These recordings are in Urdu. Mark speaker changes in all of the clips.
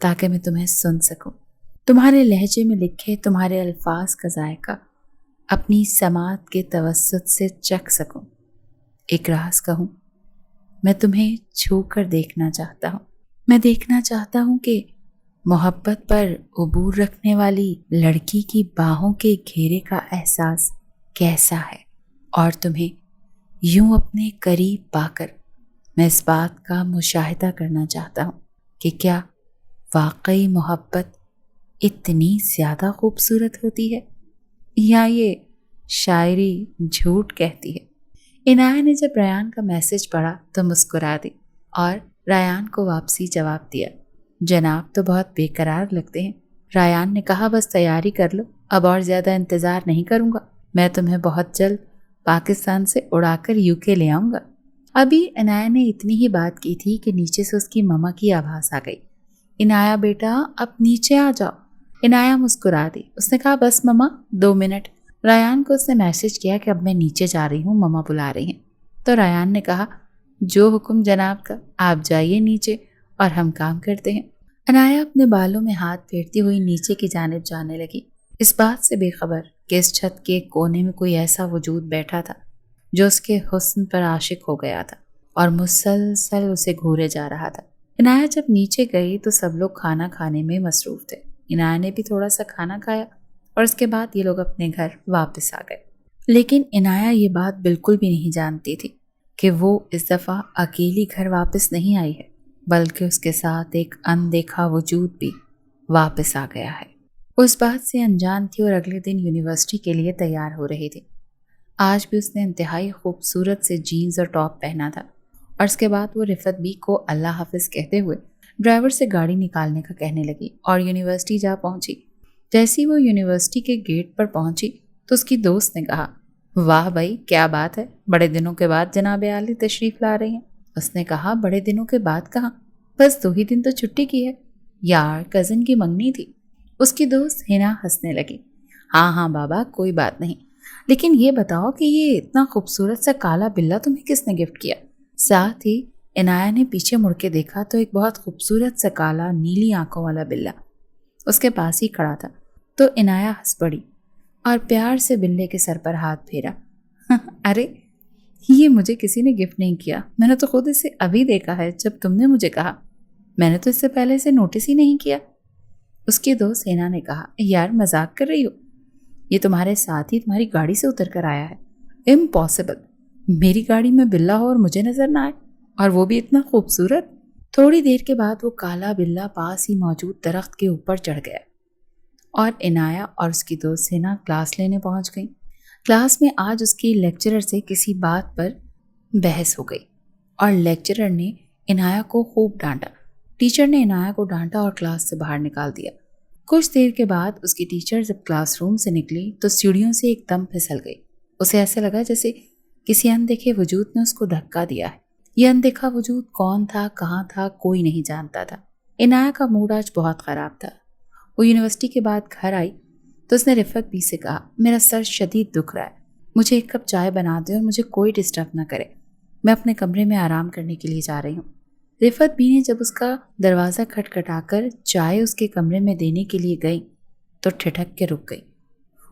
Speaker 1: تاکہ میں تمہیں سن سکوں، تمہارے لہجے میں لکھے تمہارے الفاظ کا ذائقہ اپنی سماعت کے توسط سے چکھ سکوں۔ ایک راز کہوں، میں تمہیں چھو کر دیکھنا چاہتا ہوں۔ میں دیکھنا چاہتا ہوں کہ محبت پر عبور رکھنے والی لڑکی کی باہوں کے گھیرے کا احساس کیسا ہے، اور تمہیں یوں اپنے قریب پا کر میں اس بات کا مشاہدہ کرنا چاہتا ہوں کہ کیا واقعی محبت اتنی زیادہ خوبصورت ہوتی ہے یا یہ شاعری جھوٹ کہتی ہے۔ عنایہ نے جب ریان کا میسج پڑھا تو مسکرا دی اور ریان کو واپسی جواب دیا۔ جناب تو بہت بے قرار لگتے ہیں۔ ریان نے کہا بس تیاری کر لو، اب اور زیادہ انتظار نہیں کروں گا، میں تمہیں بہت جلد پاکستان سے اڑا کر UK لے آؤں گا۔ ابھی عنایہ نے اتنی ہی بات کی تھی کہ نیچے سے اس کی ماما کی آواز آ گئی، عنایہ بیٹا اب نیچے آ جاؤ۔ عنایہ مسکرا دی، اس نے کہا بس ماما 2 منٹ۔ ریان کو اس نے میسج کیا کہ اب میں نیچے جا رہی ہوں، ماما بلا رہی ہیں۔ تو ریان نے کہا جو حکم جناب کا، آپ جائیے نیچے اور ہم کام کرتے ہیں۔ عنایہ اپنے بالوں میں ہاتھ پھیرتی ہوئی نیچے کی جانب جانے لگی، اس بات سے بے خبر کہ اس چھت کے کونے میں کوئی ایسا وجود بیٹھا تھا جو اس کے حسن پر عاشق ہو گیا تھا اور مسلسل اسے گھورے جا رہا تھا۔ عنایہ جب نیچے گئی تو سب لوگ کھانا کھانے میں مصروف تھے۔ عنایہ نے بھی تھوڑا سا کھانا کھایا اور اس کے بعد یہ لوگ اپنے گھر واپس آ گئے، لیکن عنایہ یہ بات بالکل بھی نہیں جانتی تھی کہ وہ اس دفعہ اکیلی گھر واپس نہیں آئی ہے، بلکہ اس کے ساتھ ایک اندیکھا وجود بھی واپس آ گیا ہے۔ اس بات سے انجان تھی اور اگلے دن یونیورسٹی کے لیے تیار ہو رہی تھی۔ آج بھی اس نے انتہائی خوبصورت سے جینز اور ٹاپ پہنا تھا، اور اس کے بعد وہ رفت بی کو اللہ حافظ کہتے ہوئے ڈرائیور سے گاڑی نکالنے کا کہنے لگی اور یونیورسٹی جا پہنچی۔ جیسی وہ یونیورسٹی کے گیٹ پر پہنچی تو اس کی دوست نے کہا واہ بھائی کیا بات ہے، بڑے دنوں کے بعد جناب عالی تشریف لا رہی ہیں۔ اس نے کہا بڑے دنوں کے بعد کہاں، بس 2 ہی دن تو چھٹی کی ہے یار، کزن کی منگنی تھی۔ اس کی دوست ہنا ہنسنے لگی، ہاں بابا کوئی بات نہیں، لیکن یہ بتاؤ کہ یہ اتنا خوبصورت سا کالا بلا تمہیں کس نے گفٹ کیا؟ ساتھ ہی عنایہ نے پیچھے مڑ کے دیکھا تو ایک بہت خوبصورت سا کالا نیلی آنکھوں والا بلا اس کے پاس ہی کھڑا تھا۔ تو عنایہ ہنس پڑی اور پیار سے بلے کے سر پر ہاتھ پھیرا، ارے یہ مجھے کسی نے گفٹ نہیں کیا، میں نے تو خود اسے ابھی دیکھا ہے جب تم نے مجھے کہا، میں نے تو اس سے پہلے اسے نوٹس ہی نہیں کیا۔ اس کی دوست ہنا نے کہا یار مذاق کر رہی ہو، یہ تمہارے ساتھ ہی تمہاری گاڑی سے اتر کر آیا ہے، امپاسبل، میری گاڑی میں بلا ہو اور مجھے نظر نہ آئے، اور وہ بھی اتنا خوبصورت۔ تھوڑی دیر کے بعد وہ کالا بلا پاس ہی موجود درخت کے اوپر چڑھ گیا اور عنایہ اور اس کی دوست ہنا کلاس لینے پہنچ گئیں۔ کلاس میں آج اس کی لیکچرر سے کسی بات پر بحث ہو گئی اور لیکچرر نے عنایہ کو خوب ڈانٹا۔ ٹیچر نے عنایہ کو ڈانٹا اور کلاس سے باہر نکال دیا۔ کچھ دیر کے بعد اس کی ٹیچر جب کلاس روم سے نکلی تو سیڑھیوں سے ایک دم پھسل گئی۔ اسے ایسے لگا جیسے کسی اندیکھے وجود نے اس کو دھکا دیا ہے۔ یہ اندیکھا وجود کون تھا، کہاں تھا، کوئی نہیں جانتا تھا۔ عنایہ کا موڈ آج بہت خراب تھا۔ وہ یونیورسٹی کے بعد گھر آئی تو اس نے رفت بی سے کہا میرا سر شدید دکھ رہا ہے، مجھے 1 کپ چائے بنا دے اور مجھے کوئی ڈسٹرب نہ کرے، میں اپنے کمرے میں آرام کرنے کے لیے جا رہی ہوں۔ رفت بی نے جب اس کا دروازہ کھٹکھٹا کر چائے اس کے کمرے میں دینے کے لیے گئی تو ٹھٹک کے رک گئی۔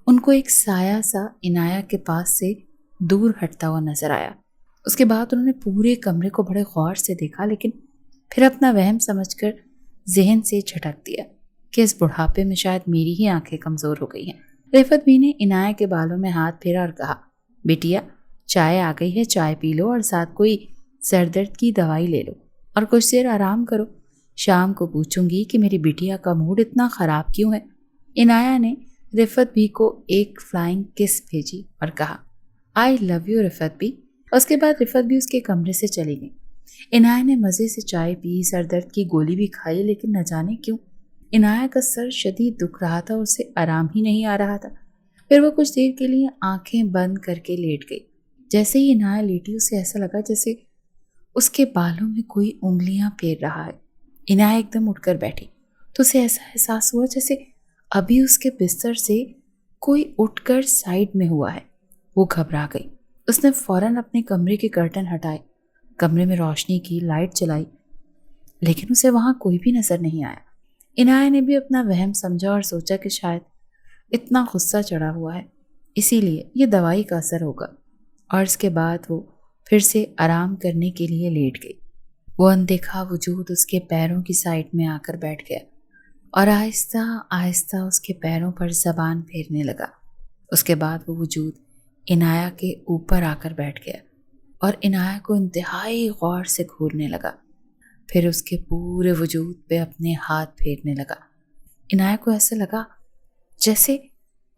Speaker 1: ان کو ایک سایہ سا عنایہ کے پاس سے دور ہٹتا ہوا نظر آیا۔ اس کے بعد انہوں نے پورے کمرے کو بڑے غور سے دیکھا، لیکن پھر اپنا وہم سمجھ کر ذہن سے جھٹک دیا کہ اس بڑھاپے میں شاید میری ہی آنکھیں کمزور ہو گئی ہیں۔ رفت بی نے عنایہ کے بالوں میں ہاتھ پھیرا اور کہا بیٹیا چائے آ گئی ہے، چائے پی لو اور ساتھ کوئی سر درد کی دوائی لے لو اور کچھ دیر آرام کرو، شام کو پوچھوں گی کہ میری بیٹیا کا موڈ اتنا خراب کیوں ہے۔ عنایہ نے رفت بی کو ایک فلائنگ کس بھیجی اور کہا آئی لو یو رفت بی۔ اس کے بعد رفت بی اس کے کمرے سے چلی گئی۔ عنایہ نے مزے سے چائے پی، سر درد کی گولی بھی کھائی، لیکن نہ جانے کیوں عنایہ کا سر شدید دکھ رہا تھا اور اسے آرام ہی نہیں آ رہا تھا۔ پھر وہ کچھ دیر کے لیے آنکھیں بند کر کے لیٹ گئی۔ جیسے ہی عنایہ لیٹی اسے ایسا لگا جیسے اس کے بالوں میں کوئی انگلیاں پھیر رہا ہے۔ عنایہ ایک دم اٹھ کر بیٹھی تو اسے ایسا احساس ہوا جیسے ابھی اس کے بستر سے کوئی اٹھ کر سائڈ میں ہوا ہے۔ وہ گھبرا گئی۔ اس نے فوراً اپنے کمرے کے کرٹن ہٹائے، کمرے میں روشنی کی، لائٹ جلائی، لیکن اسے وہاں کوئی بھی نظر نہیں آیا۔ عنایہ نے بھی اپنا وہم سمجھا اور سوچا کہ شاید اتنا غصہ چڑھا ہوا ہے، اسی لیے یہ دوائی کا اثر ہوگا، اور اس کے بعد وہ پھر سے آرام کرنے کے لیے لیٹ گئی۔ وہ اندیکھا وجود اس کے پیروں کی سائڈ میں آ کر بیٹھ گیا اور آہستہ آہستہ اس کے پیروں پر زبان پھیرنے لگا۔ اس کے بعد وہ وجود عنایہ کے اوپر آ کر بیٹھ گیا اور عنایہ کو انتہائی غور سے گھورنے لگا، پھر اس کے پورے وجود پہ اپنے ہاتھ پھیرنے لگا۔ عنایہ کو ایسا لگا جیسے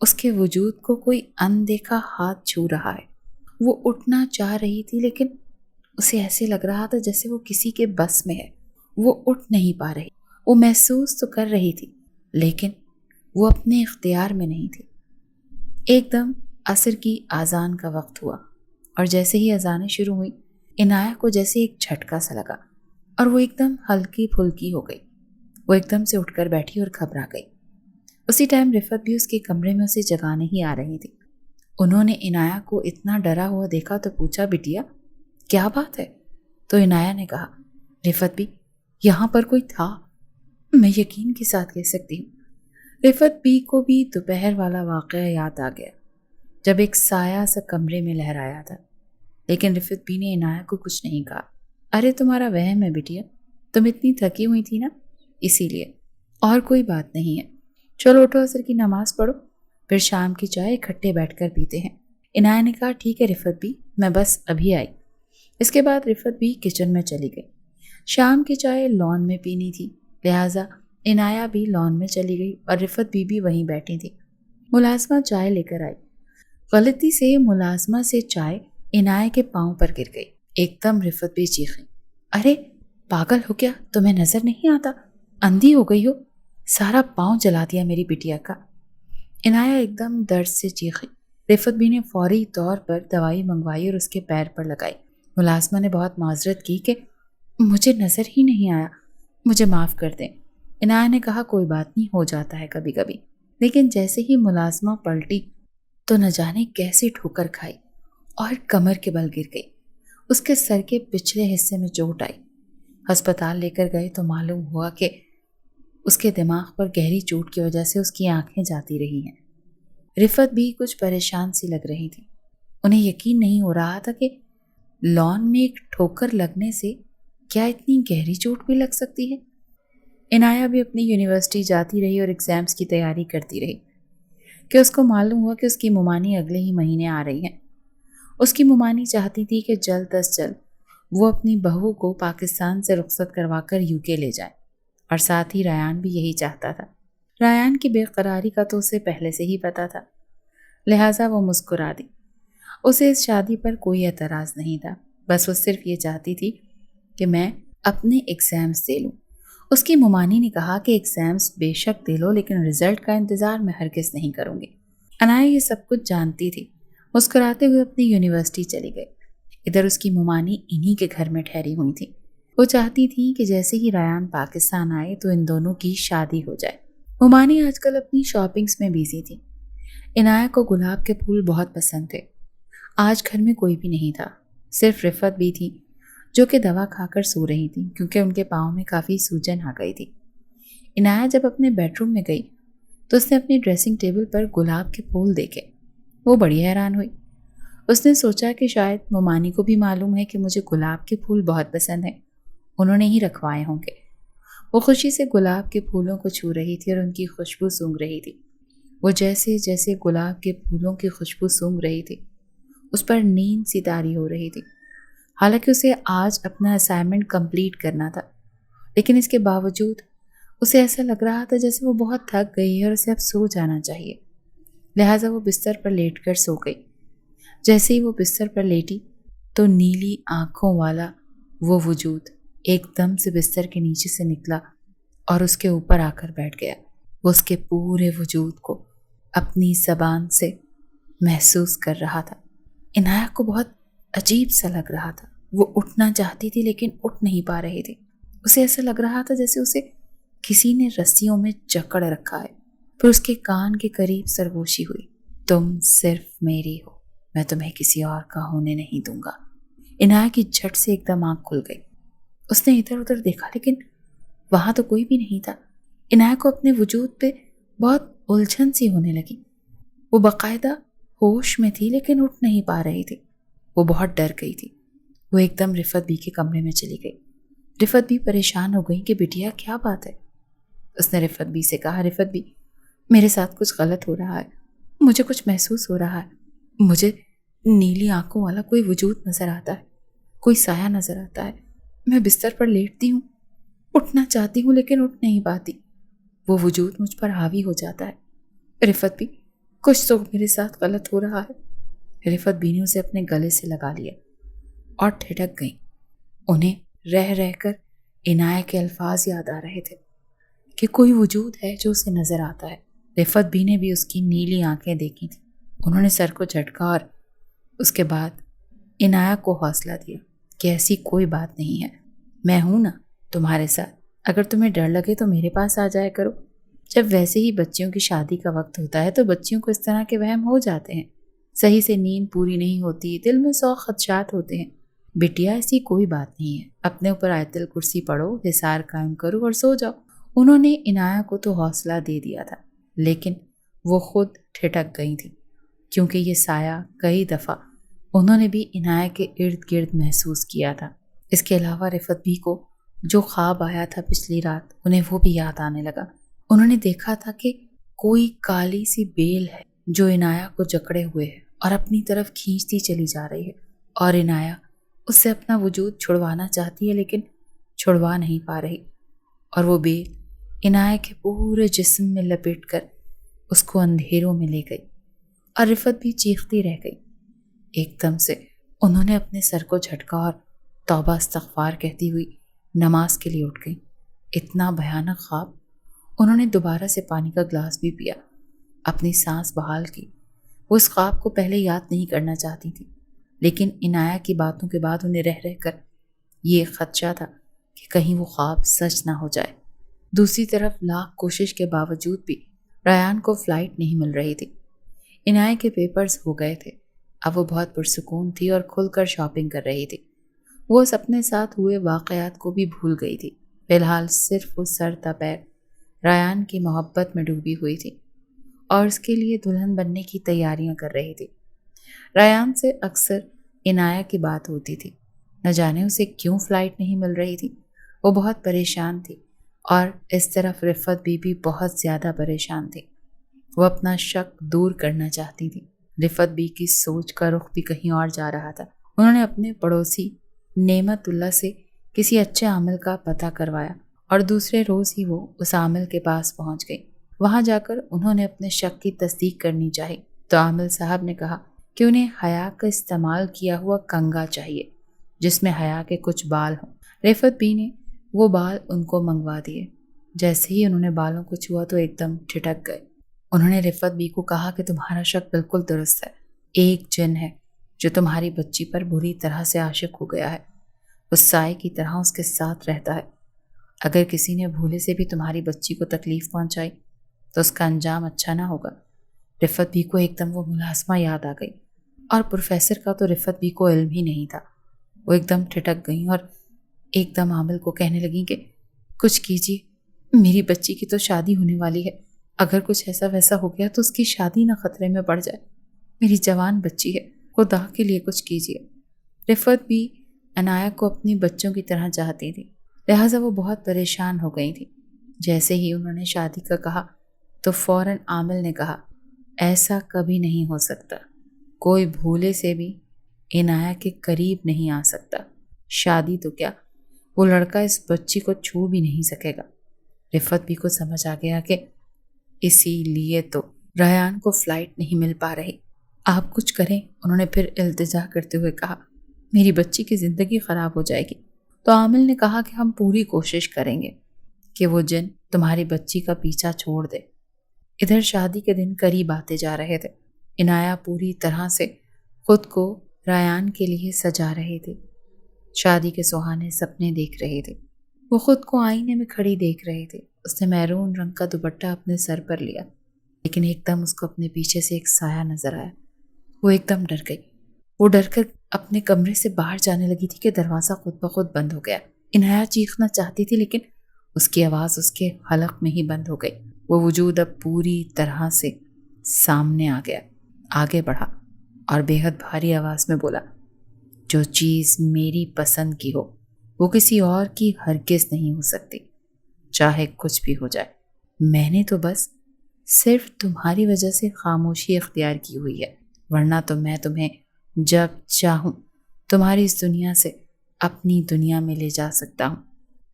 Speaker 1: اس کے وجود کو کوئی اندیکھا ہاتھ چھو رہا ہے۔ وہ اٹھنا چاہ رہی تھی لیکن اسے ایسے لگ رہا تھا جیسے وہ کسی کے بس میں ہے۔ وہ اٹھ نہیں پا رہی، وہ محسوس تو کر رہی تھی لیکن وہ اپنے اختیار میں نہیں تھی۔ ایک دم عصر کی اذان کا وقت ہوا اور جیسے ہی اذانیں شروع ہوئی، عنایہ کو جیسے ایک جھٹکا سا لگا اور وہ ایک دم ہلکی پھلکی ہو گئی۔ وہ ایک دم سے اٹھ کر بیٹھی اور گھبرا گئی۔ اسی ٹائم رفعت بھی اس کے کمرے میں اسے جگانے ہی آ رہی تھی۔ انہوں نے عنایہ کو اتنا ڈرا ہوا دیکھا تو پوچھا، بٹیا کیا بات ہے؟ تو عنایہ نے کہا، رفعت بھی یہاں پر کوئی تھا، میں یقین کے ساتھ کہہ سکتی ہوں۔ رفعت بی کو بھی دوپہر والا واقعہ یاد آ گیا جب ایک سایہ سا کمرے میں لہرایا تھا، لیکن رفعت بی نے عنایہ کو کچھ نہیں کہا۔ ارے تمہارا وہم ہے بٹیا، تم اتنی تھکی ہوئی تھی نا، اسی لیے، اور کوئی بات نہیں ہے۔ چلو اٹھو، عصر کی نماز پڑھو، پھر شام کی چائے اکٹھے بیٹھ کر پیتے ہیں۔ عنایہ نے کہا، ٹھیک ہے رفعت بھی، میں بس ابھی آئی۔ اس کے بعد رفعت بھی کچن میں چلی گئی۔ شام کی چائے لان میں پینی تھی، لہٰذا عنایہ بھی لان میں چلی گئی اور رفعت بھی وہیں بیٹھی تھی۔ ملازمہ چائے لے کر آئی۔ غلطی سے ملازمہ سے چائے عنایہ کے پاؤں پر گر گئی۔ ایک دم رفعت بھی چیخی، ارے پاگل ہو کیا؟ تمہیں نظر نہیں آتا؟ اندھی ہو گئی ہو؟ سارا پاؤں جلا دیا میری بٹیا کا۔ عنایہ ایک دم درد سے چیخی۔ رفعت بھی نے فوری طور پر دوائی منگوائی اور اس کے پیر پر لگائی۔ ملازمہ نے بہت معذرت کی کہ مجھے نظر ہی نہیں آیا، مجھے معاف کر دیں۔ عنایہ نے کہا، کوئی بات نہیں، ہو جاتا ہے کبھی کبھی۔ لیکن جیسے ہی ملازمہ پلٹی تو نہ جانے کیسے ٹھوکر کھائی اور کمر کے بل گر گئی۔ اس کے سر کے پچھلے حصے میں چوٹ آئی۔ ہسپتال لے کر گئے تو معلوم ہوا کہ اس کے دماغ پر گہری چوٹ کی وجہ سے اس کی آنکھیں جاتی رہی ہیں۔ رفعت بھی کچھ پریشان سی لگ رہی تھی۔ انہیں یقین نہیں ہو رہا تھا کہ لان میں ایک ٹھوکر لگنے سے کیا اتنی گہری چوٹ بھی لگ سکتی ہے۔ عنایہ بھی اپنی یونیورسٹی جاتی رہی اور ایگزامز کی تیاری کرتی رہی کہ اس کو معلوم ہوا کہ اس کی ممانی اگلے ہی مہینے آ رہی ہیں۔ اس کی ممانی چاہتی تھی کہ جلد از جلد وہ اپنی بہو کو پاکستان سے رخصت کروا کر UK لے جائے، اور ساتھ ہی ریان بھی یہی چاہتا تھا۔ ریان کی بے قراری کا تو اسے پہلے سے ہی پتا تھا، لہٰذا وہ مسکرا دی۔ اسے اس شادی پر کوئی اعتراض نہیں تھا، بس وہ صرف یہ چاہتی تھی کہ میں اپنے ایگزامز دے لوں۔ اس کی ممانی نے کہا کہ ایگزامز بے شک دے لو لیکن رزلٹ کا انتظار میں ہرگز نہیں کروں گی۔ عنایہ یہ سب کچھ جانتی تھی، مسکراتے ہوئے اپنی یونیورسٹی چلی گئی۔ ادھر اس کی ممانی انہی کے گھر میں ٹھہری ہوئی تھی۔ وہ چاہتی تھی کہ جیسے ہی ریان پاکستان آئے تو ان دونوں کی شادی ہو جائے۔ ممانی آج کل اپنی شاپنگز میں بیزی تھی۔ عنایہ کو گلاب کے پھول بہت پسند تھے۔ آج گھر میں کوئی بھی نہیں تھا، صرف رفعت بھی تھی جو کہ دوا کھا کر سو رہی تھی کیونکہ ان کے پاؤں میں کافی سوجن آ گئی تھی۔ عنایہ جب اپنے بیڈ روم میں گئی تو اس نے اپنی ڈریسنگ ٹیبل پر گلاب کے پھول دیکھے۔ وہ بڑی حیران ہوئی۔ اس نے سوچا کہ شاید ممانی کو بھی معلوم ہے کہ مجھے گلاب کے پھول بہت پسند ہیں، انہوں نے ہی رکھوائے ہوں گے۔ وہ خوشی سے گلاب کے پھولوں کو چھو رہی تھی اور ان کی خوشبو سونگھ رہی تھی۔ وہ جیسے جیسے گلاب کے پھولوں کی خوشبو سونگھ رہی تھی اس پر نیند سی طاری ہو رہی تھی۔ حالانکہ اسے آج اپنا اسائنمنٹ کمپلیٹ کرنا تھا، لیکن اس کے باوجود اسے ایسا لگ رہا تھا جیسے وہ بہت تھک گئی ہے اور اسے اب سو جانا چاہیے، لہٰذا وہ بستر پر لیٹ کر سو گئی۔ جیسے ہی وہ بستر پر لیٹی تو نیلی آنکھوں والا وہ وجود ایک دم سے بستر کے نیچے سے نکلا اور اس کے اوپر آ کر بیٹھ گیا۔ وہ اس کے پورے وجود کو اپنی زبان سے محسوس کر رہا تھا۔ عنایہ کو بہت عجیب سا لگ رہا تھا۔ وہ اٹھنا چاہتی تھی لیکن اٹھ نہیں پا رہی تھی۔ اسے ایسا لگ رہا تھا جیسے اسے کسی نے رسیوں میں جکڑ رکھا ہے۔ پھر اس کے کان کے قریب سرگوشی ہوئی، تم صرف میری ہو، میں تمہیں کسی اور کا ہونے نہیں دوں گا۔ عنایہ کی جھٹ سے ایک دم آنکھ کھل گئی۔ اس نے ادھر ادھر دیکھا لیکن وہاں تو کوئی بھی نہیں تھا۔ عنایت کو اپنے وجود پہ بہت الجھن سی ہونے لگی۔ وہ باقاعدہ ہوش میں تھی لیکن اٹھ نہیں پا رہی تھی۔ وہ بہت ڈر گئی تھی۔ وہ ایک دم رفت بی کے کمرے میں چلی گئی۔ رفت بی پریشان ہو گئی کہ بٹیا کیا بات ہے؟ اس نے رفت بی سے کہا، رفت بی میرے ساتھ کچھ غلط ہو رہا ہے، مجھے کچھ محسوس ہو رہا ہے، مجھے نیلی آنکھوں والا کوئی وجود نظر آتا ہے، کوئی سایہ نظر آتا ہے، میں بستر پر لیٹتی ہوں، اٹھنا چاہتی ہوں لیکن اٹھ نہیں پاتی، وہ وجود مجھ پر حاوی ہو جاتا ہے۔ رفت بی کچھ تو میرے ساتھ غلط ہو رہا ہے۔ رفت بی نے اسے اپنے گلے سے لگا لیا اور ٹھٹک گئی۔ انہیں رہ رہ کر عنایت کے الفاظ یاد آ رہے تھے کہ کوئی وجود ہے جو اسے نظر آتا ہے۔ رفت بی نے بھی اس کی نیلی آنکھیں دیکھی تھیں۔ انہوں نے سر کو جھٹکا اور اس کے بعد عنایت کو حوصلہ دیا کہ ایسی کوئی بات نہیں ہے، میں ہوں نا تمہارے ساتھ، اگر تمہیں ڈر لگے تو میرے پاس آ جایا کرو۔ جب ویسے ہی بچیوں کی شادی کا وقت ہوتا ہے تو بچیوں کو اس طرح کے وہم ہو جاتے ہیں، صحیح سے نیند پوری نہیں ہوتی، دل میں 100 خدشات ہوتے ہیں۔ بٹیا ایسی کوئی بات نہیں ہے، اپنے اوپر آیت الکرسی پڑھو، حصار قائم کرو اور سو جاؤ۔ انہوں نے عنایت کو تو حوصلہ دے دیا تھا لیکن وہ خود ٹھٹک گئی تھی کیونکہ یہ سایہ کئی دفعہ انہوں نے بھی عنایت کے ارد گرد محسوس کیا تھا۔ اس کے علاوہ رفت بی کو جو خواب آیا تھا پچھلی رات انہیں وہ بھی یاد آنے لگا۔ انہوں نے دیکھا تھا کہ کوئی کالی سی بیل ہے جو عنایت کو جکڑے ہوئے ہے اور اپنی طرف کھینچتی چلی جا رہی ہے، اور عنایت اس سے اپنا وجود چھڑوانا چاہتی ہے لیکن چھڑوا نہیں پا رہی، اور وہ بیل عنایت کے پورے جسم میں لپٹ کر اس کو اندھیروں میں لے گئی اور رفت بھی چیختی رہ گئی۔ ایک دم سے انہوں نے اپنے سر کو جھٹکا اور توبہ استغفار کہتی ہوئی نماز کے لیے اٹھ گئی۔ اتنا بھیانک خواب! انہوں نے دوبارہ سے پانی کا گلاس بھی پیا، اپنی سانس بحال کی۔ وہ اس خواب کو پہلے یاد نہیں کرنا چاہتی تھی لیکن عنایت کی باتوں کے بعد انہیں رہ رہ کر یہ خدشہ تھا کہ کہیں وہ خواب سچ نہ ہو جائے۔ دوسری طرف لاکھ کوشش کے باوجود بھی ریان کو فلائٹ نہیں مل رہی تھی۔ عنایت کے پیپرز ہو گئے تھے، اب وہ بہت پرسکون تھی اور کھل کر شاپنگ کر رہی تھی۔ وہ اس اپنے ساتھ ہوئے واقعات کو بھی بھول گئی تھی۔ فی الحال صرف وہ سر تا پیر ریان کی محبت میں ڈوبی ہوئی تھی اور اس کے لیے دلہن بننے کی تیاریاں کر رہی تھی۔ ریان سے اکثر عنایت کی بات ہوتی تھی، نہ جانے اسے کیوں فلائٹ نہیں مل رہی تھی۔ وہ بہت پریشان تھی اور اس طرف رفت بی بھی بہت زیادہ پریشان تھی۔ وہ اپنا شک دور کرنا چاہتی تھی۔ رفت بی کی سوچ کا رخ بھی کہیں اور جا رہا تھا۔ انہوں نے اپنے پڑوسی نعمت اللہ سے کسی اچھے عامل کا پتہ کروایا اور دوسرے روز ہی وہ اس عامل کے پاس پہنچ گئی۔ وہاں جا کر انہوں نے اپنے شک کی تصدیق کرنی چاہی تو عامل صاحب نے کہا کہ انہیں حیا کا استعمال کیا ہوا کنگا چاہیے جس میں حیا کے کچھ بال ہوں۔ رفت بی نے وہ بال ان کو منگوا دیے۔ جیسے ہی انہوں نے بالوں کو چھوا تو ایک دم ٹھٹک گئے۔ انہوں نے رفت بی کو کہا کہ تمہارا شک بالکل درست ہے، ایک جن ہے جو تمہاری بچی پر بری طرح سے عاشق ہو گیا ہے، اس سائے کی طرح اس کے ساتھ رہتا ہے۔ اگر کسی نے بھولے سے بھی تمہاری بچی کو تکلیف پہنچائی تو اس کا انجام اچھا نہ ہوگا۔ رفت بی کو ایک دم وہ ملازمہ یاد آ گئی اور پروفیسر کا تو رفت بی کو علم ہی نہیں تھا۔ وہ ایک دم ٹھٹک گئیں اور ایک دم عامل کو کہنے لگیں کہ کچھ کیجیے، میری بچی کی تو شادی ہونے والی ہے، اگر کچھ ایسا ویسا ہو گیا تو اس کی شادی نہ خطرے میں پڑ جائے، میری جوان بچی ہے، خدا کے لیے کچھ کیجیے۔ رفت بھی عنایت کو اپنی بچوں کی طرح چاہتی تھی، لہٰذا وہ بہت پریشان ہو گئی تھی۔ جیسے ہی انہوں نے شادی کا کہا تو فوراً عامل نے کہا ایسا کبھی نہیں ہو سکتا، کوئی بھولے سے بھی عنایت کے قریب نہیں آ سکتا، شادی تو کیا وہ لڑکا اس بچی کو چھو بھی نہیں سکے گا۔ رفت بھی کو سمجھ آ گیا کہ اسی لیے تو ریان کو فلائٹ نہیں مل پا رہی۔ آپ کچھ کریں، انہوں نے پھر التجا کرتے ہوئے کہا، میری بچی کی زندگی خراب ہو جائے گی۔ تو عامل نے کہا کہ ہم پوری کوشش کریں گے کہ وہ جن تمہاری بچی کا پیچھا چھوڑ دے۔ ادھر شادی کے دن قریب آتے جا رہے تھے۔ عنایت پوری طرح سے خود کو ریان کے لیے سجا رہے تھے، شادی کے سہانے سپنے دیکھ رہے تھے۔ وہ خود کو آئینے میں کھڑی دیکھ رہے تھے۔ اس نے میرون رنگ کا دوپٹہ اپنے سر پر لیا لیکن ایک دم اس کو اپنے پیچھے سے ایک سایہ نظر آیا۔ وہ ایک دم ڈر گئی۔ وہ ڈر کر اپنے کمرے سے باہر جانے لگی تھی کہ دروازہ خود بخود بند ہو گیا۔ عنایت چیخنا چاہتی تھی لیکن اس کی آواز اس کے حلق میں ہی بند ہو گئی۔ وہ وجود اب پوری طرح سے سامنے آ گیا، آگے بڑھا اور بے حد بھاری آواز میں بولا، جو چیز میری پسند کی ہو وہ کسی اور کی ہرگز نہیں ہو سکتی، چاہے کچھ بھی ہو جائے۔ میں نے تو بس صرف تمہاری وجہ سے خاموشی اختیار کی ہوئی ہے، ورنہ تو میں تمہیں جب چاہوں تمہاری اس دنیا سے اپنی دنیا میں لے جا سکتا ہوں۔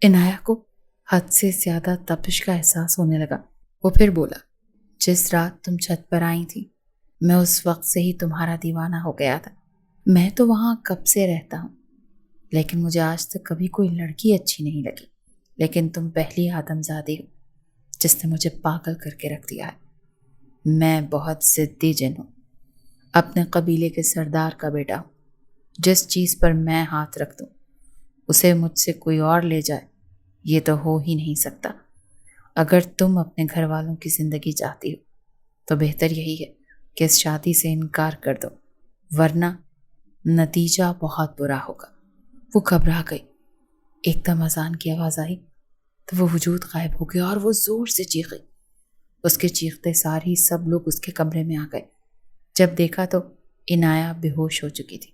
Speaker 1: عنایہ کو حد سے زیادہ تپش کا احساس ہونے لگا۔ وہ پھر بولا، جس رات تم چھت پر آئی تھی میں اس وقت سے ہی تمہارا دیوانہ ہو گیا تھا۔ میں تو وہاں کب سے رہتا ہوں، لیکن مجھے آج تک کبھی کوئی لڑکی اچھی نہیں لگی، لیکن تم پہلی آدمزادی ہو جس نے مجھے پاگل کر کے رکھ دیا ہے۔ میں بہت ضدی جن ہوں، اپنے قبیلے کے سردار کا بیٹا ہوں۔ جس چیز پر میں ہاتھ رکھ دوں اسے مجھ سے کوئی اور لے جائے، یہ تو ہو ہی نہیں سکتا۔ اگر تم اپنے گھر والوں کی زندگی چاہتی ہو تو بہتر یہی ہے کہ اس شادی سے انکار کر دو، ورنہ نتیجہ بہت برا ہوگا۔ وہ گھبرا گئی۔ ایک دم اذان کی آواز آئی تو وہ وجود غائب ہو گیا اور وہ زور سے چیخی۔ اس کے چیختے سار ہی سب لوگ اس کے کمرے میں آ گئے۔ جب دیکھا تو عنایہ بے ہوش ہو چکی تھی۔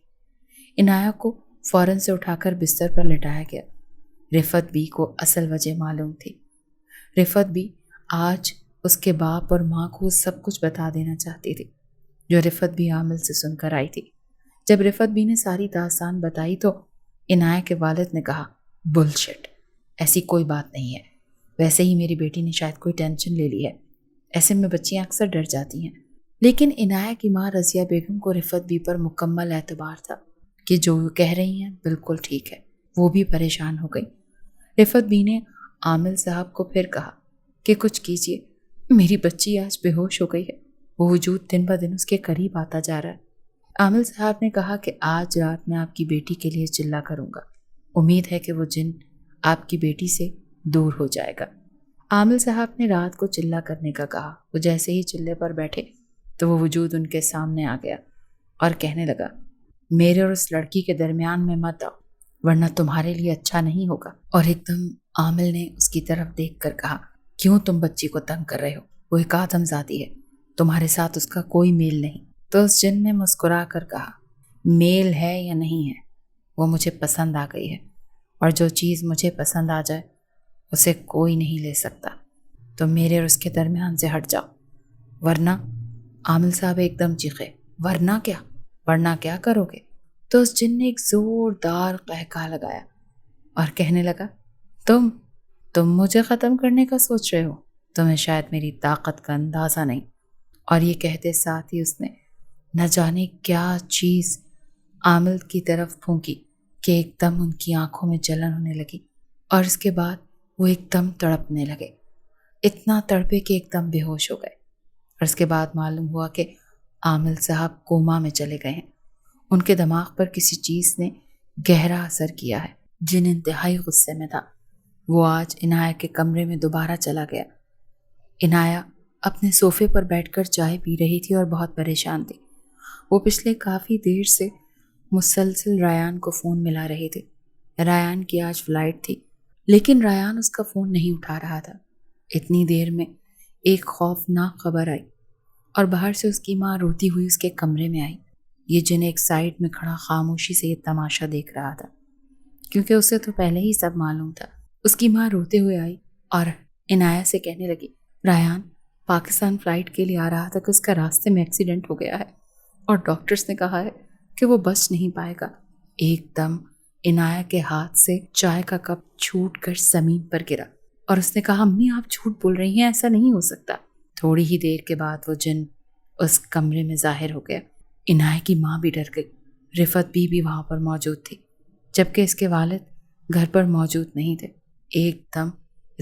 Speaker 1: عنایہ کو فوراً سے اٹھا کر بستر پر لٹایا گیا۔ رفعت بی کو اصل وجہ معلوم تھی۔ رفعت بی آج اس کے باپ اور ماں کو سب کچھ بتا دینا چاہتی تھی جو رفعت بی عامل سے سن کر آئی تھی۔ جب رفعت بی نے ساری داستان بتائی تو عنایہ کے والد نے کہا، بلشٹ، ایسی کوئی بات نہیں ہے، ویسے ہی میری بیٹی نے شاید کوئی ٹینشن لے لی ہے، ایسے میں بچیاں اکثر ڈر جاتی ہیں۔ لیکن عنایہ کی ماں رضیہ بیگم کو رفعت بی پر مکمل اعتبار تھا کہ جو وہ کہہ رہی ہیں بالکل ٹھیک ہے۔ وہ بھی پریشان ہو گئی۔ رفعت بی نے عامل صاحب کو پھر کہا کہ کچھ کیجیے، میری بچی آج بے ہوش ہو گئی ہے، وہ وجود دن بدن اس کے قریب آتا جا رہا ہے۔ عامل صاحب نے کہا کہ آج رات میں آپ کی بیٹی کے لیے چلہ کروں گا، امید ہے کہ وہ جن آپ کی بیٹی سے دور ہو جائے گا۔ عامل صاحب نے رات کو چلہ کرنے کا کہا۔ وہ جیسے ہی چلے پر بیٹھے تو وہ وجود ان کے سامنے آ گیا اور کہنے لگا، میرے اور اس لڑکی کے درمیان میں مت آؤ ورنہ تمہارے لیے اچھا نہیں ہوگا۔ اور ایک دم عامل نے اس کی طرف دیکھ کر کہا، کیوں تم بچی کو تنگ کر رہے ہو؟ وہ ایک آدمزادی ہے، تمہارے ساتھ اس کا کوئی میل نہیں۔ تو اس جن نے مسکرا کر کہا، میل ہے یا نہیں ہے، وہ مجھے پسند آ گئی ہے، اور جو چیز مجھے پسند آ جائے اسے کوئی نہیں لے سکتا۔ تو میرے اور اس کے درمیان سے ہٹ جاؤ، ورنہ… عامل صاحب ایک دم چیخے، ورنہ کیا کرو گے؟ تو اس جن نے ایک زوردار قہقہ لگایا اور کہنے لگا، تم مجھے ختم کرنے کا سوچ رہے ہو؟ تمہیں شاید میری طاقت کا اندازہ نہیں۔ اور یہ کہتے ساتھ ہی اس نے نہ جانے کیا چیز عامل کی طرف پھونکی کہ ایک دم ان کی آنکھوں میں جلن ہونے لگی، اور اس کے بعد وہ ایک دم تڑپنے لگے، اتنا تڑپے کہ ایک دم بے ہوش ہو گئے۔ اور اس کے بعد معلوم ہوا کہ عامل صاحب کوما میں چلے گئے ہیں۔ ان کے دماغ پر کسی چیز نے گہرا اثر کیا ہے۔ جن انتہائی غصے میں تھا۔ وہ آج عنایہ کے کمرے میں دوبارہ چلا گیا۔ عنایہ اپنے صوفے پر بیٹھ کر چائے پی رہی تھی اور بہت پریشان تھی۔ وہ پچھلے کافی دیر سے مسلسل ریان کو فون ملا رہی تھی۔ ریان کی آج فلائٹ تھی، لیکن ریان اس کا فون نہیں اٹھا رہا تھا۔ اتنی دیر میں ایک خوفناک خبر آئی اور باہر سے اس کی ماں روتی ہوئی اس کے کمرے میں آئی۔ یہ جن ایک سائڈ میں کھڑا خاموشی سے یہ تماشا دیکھ رہا تھا، کیونکہ اسے تو پہلے ہی سب معلوم تھا۔ اس کی ماں روتے ہوئے آئی اور عنایہ سے کہنے لگی، ریان پاکستان فلائٹ کے لیے آ رہا تھا کہ اس کا راستے میں ایکسیڈنٹ ہو گیا ہے اور ڈاکٹرز نے کہا ہے کہ وہ بچ نہیں پائے گا۔ ایک دم عنایہ کے ہاتھ سے چائے کا کپ چھوٹ کر زمین پر گرا اور اس نے کہا، امی آپ جھوٹ بول رہی ہیں، ایسا نہیں ہو سکتا۔ تھوڑی ہی دیر کے بعد وہ جن اس کمرے میں ظاہر ہو گیا۔ عنایہ کی ماں بھی ڈر گئی۔ رفعت بھی وہاں پر موجود تھی، جبکہ اس کے والد گھر پر موجود نہیں تھے۔ ایک دم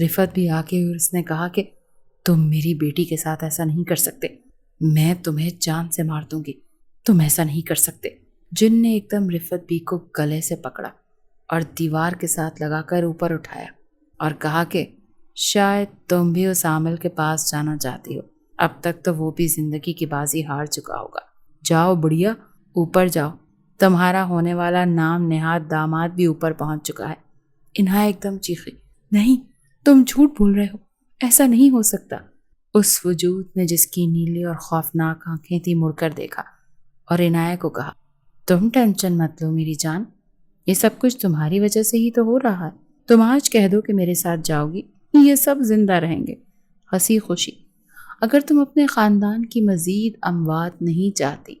Speaker 1: رفعت بھی آگے اور اس نے کہا کہ تم میری بیٹی کے ساتھ ایسا نہیں کر سکتے، میں تمہیں جان سے مار دوں گی، تم ایسا نہیں کر سکتے۔ جن نے ایک دم رفعت بی کو گلے سے پکڑا اور دیوار کے ساتھ لگا کر اوپر اٹھایا اور کہا کہ شاید تم بھی اس عامل کے پاس جانا چاہتی ہو، اب تک تو وہ بھی زندگی کی بازی ہار چکا ہوگا۔ جاؤ بڑھیا، اوپر جاؤ، تمہارا ہونے والا نام نہاد داماد بھی اوپر پہنچ چکا ہے۔ عنایہ ایک دم چیخی، نہیں، تم جھوٹ بول رہے ہو، ایسا نہیں ہو سکتا۔ اس وجود نے جس کی نیلی اور خوفناک آنکھیں تھی مڑ کر دیکھا اور عنایہ کو کہا، تم ٹینشن مت لو میری جان، یہ سب کچھ تمہاری وجہ سے ہی تو ہو رہا ہے۔ تم آج کہہ دو کہ میرے ساتھ جاؤ گی، یہ سب زندہ رہیں گے ہنسی خوشی۔ اگر تم اپنے خاندان کی مزید اموات نہیں چاہتی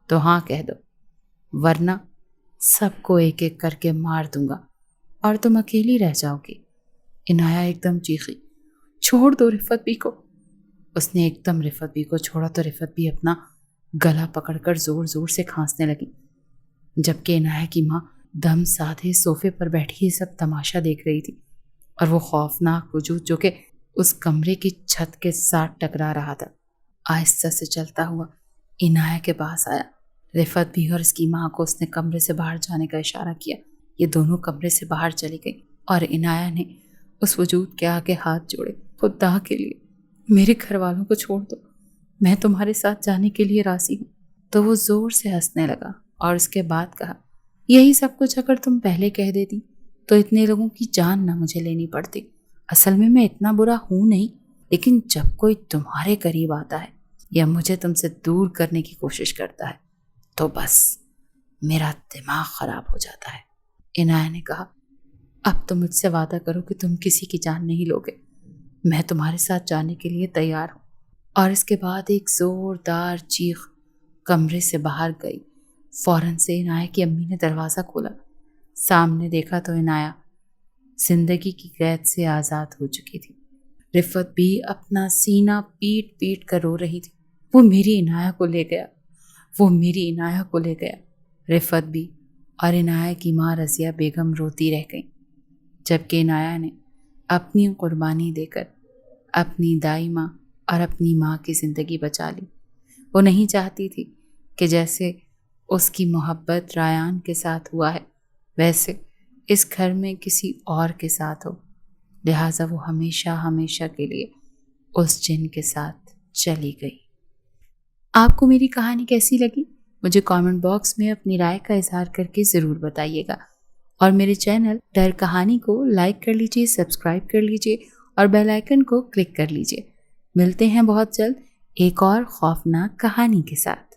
Speaker 1: تو ہاں کہہ دو، ورنہ سب کو ایک ایک کر کے مار دوں گا اور تم اکیلی رہ جاؤ گی۔ عنایہ ایک دم چیخی، چھوڑ دو رفت بھی کو۔ اس نے ایک دم رفت بھی کو چھوڑا تو رفت بھی اپنا گلا پکڑ کر زور زور سے کھانسنے لگی، جبکہ عنایہ کی ماں دم سادھے صوفے پر بیٹھی یہ سب تماشا دیکھ رہی تھی، اور وہ خوفناک وجود جو کہ اس کمرے کی چھت کے ساتھ ٹکرا رہا تھا آہستہ سے چلتا ہوا عنایہ کے پاس آیا۔ رفت بھی اور اس کی ماں کو اس نے کمرے سے باہر جانے کا اشارہ کیا۔ یہ دونوں کمرے سے باہر چلی گئی اور عنایہ نے اس وجود کے آگے ہاتھ جوڑے، خدا کے لیے میرے گھر والوں کو چھوڑ دو، میں تمہارے ساتھ جانے کے لیے راضی ہوں۔ تو وہ زور سے ہنسنے لگا اور اس کے بعد کہا، یہی سب کچھ اگر تم پہلے کہہ دیتی تو اتنے لوگوں کی جان نہ مجھے لینی پڑتی۔ اصل میں اتنا برا ہوں نہیں، لیکن جب کوئی تمہارے قریب آتا ہے یا مجھے تم سے دور کرنے کی کوشش کرتا ہے تو بس میرا دماغ خراب ہو جاتا ہے۔ عنایہ نے کہا، اب تم مجھ سے وعدہ کرو کہ تم کسی کی جان نہیں لوگے، میں تمہارے ساتھ جانے کے لیے تیار ہوں۔ اور اس کے بعد ایک زوردار چیخ کمرے سے باہر گئی۔ فوراً سے عنایہ کی امی نے دروازہ کھولا، سامنے دیکھا تو عنایہ زندگی کی قید سے آزاد ہو چکی تھی۔ رفت بھی اپنا سینہ پیٹ پیٹ کر رو رہی تھی، وہ میری عنایہ کو لے گیا، وہ میری عنایہ کو لے گیا۔ رفت بھی اور عنایہ کی ماں رضیہ بیگم روتی رہ گئیں، جبکہ عنایہ نے اپنی قربانی دے کر اپنی دائی ماں اور اپنی ماں کی زندگی بچا لی۔ وہ نہیں چاہتی تھی کہ جیسے اس کی محبت ریان کے ساتھ ہوا ہے ویسے اس گھر میں کسی اور کے ساتھ ہو، لہٰذا وہ ہمیشہ ہمیشہ کے لیے اس جن کے ساتھ چلی گئی۔ آپ کو میری کہانی کیسی لگی؟ مجھے کامنٹ باکس میں اپنی رائے کا اظہار کر کے ضرور بتائیے گا، اور میرے چینل ڈر کہانی کو لائک کر لیجئے، سبسکرائب کر لیجئے اور بیل آئیکن کو کلک کر لیجئے۔ ملتے ہیں بہت جلد ایک اور خوفناک کہانی کے ساتھ۔